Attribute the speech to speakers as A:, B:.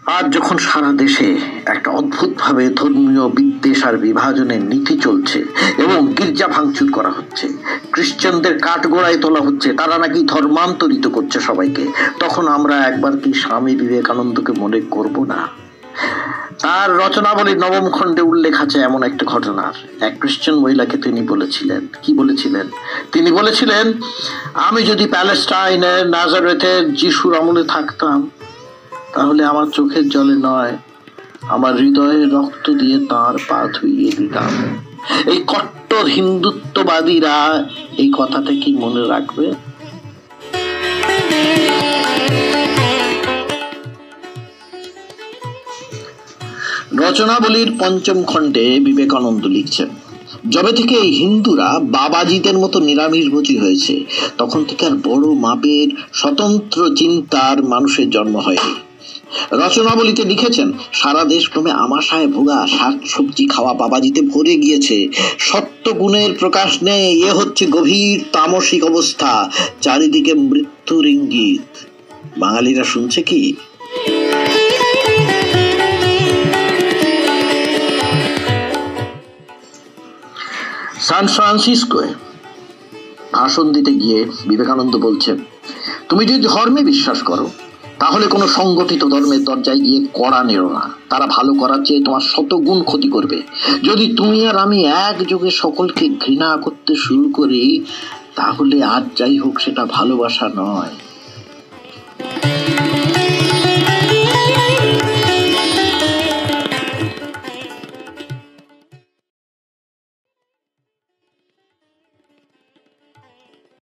A: আজ যখন সারা দেশে একটা অদ্ভুতভাবে ধর্মীয় বিদ্বেষ আর বিভাজনের নীতি চলছে এবং গির্জা ভাঙচুর করা হচ্ছে, খ্রিস্টানদের কাঠগড়ায় তোলা হচ্ছে, তারা নাকি ধর্মান্তরিত করছে সবাইকে, তখন আমরা একবার কি স্বামী বিবেকানন্দকে মনে করব না? তার রচনাবলীর নবম খণ্ডে উল্লেখ আছে এমন একটা ঘটনার। এক খ্রিস্টান মহিলাকে তিনি বলেছিলেন, কি বলেছিলেন? তিনি বলেছিলেন, আমি যদি প্যালেস্টাইনের নাজারেথের যিশুর আমলে থাকতাম, তাহলে আমার চোখের জলে নয়, আমার হৃদয়ে রক্ত দিয়ে তার পা ধুইয়ে দিতাম। এই কট্টর হিন্দুত্ববাদীরা এই কথাটা কি মনে রাখবে? রচনাবলীর পঞ্চম খণ্ডে বিবেকানন্দ লিখছেন, যবে থেকে এই হিন্দুরা বাবাজিদের মতো নিরামিষভোজী হয়েছে, তখন থেকে আর বড় মাপের স্বতন্ত্র চিন্তার মানুষের জন্ম হয়নি। রচনাবলীতে লিখেছেন, সারা দেশ ক্রমে আমাশায় ভোগা শাক সবজি খাওয়া বাবাজিতে ভরে গিয়েছে, সত্য গুণের প্রকাশ নেই, এ হচ্ছে গভীর তামসিক অবস্থা, চারিদিকে মৃত্যুর ইঙ্গিত। বাঙালিরা শুনছে কি? সান ফ্রান্সিসকোয় ভাষণ দিতে গিয়ে বিবেকানন্দ বলছেন, তুমি যদি ধর্মে বিশ্বাস করো, তাহলে কোনো সংগঠিত ধর্মের দরজায় গিয়ে কড়া নেড়ো না, তারা ভালো করার চেয়ে তোমার শতগুণ ক্ষতি করবে। যদি তুমি আর আমি একযোগে সকলকে ঘৃণা করতে শুরু করি, তাহলে আজ যাই হোক সেটা ভালোবাসা নয়,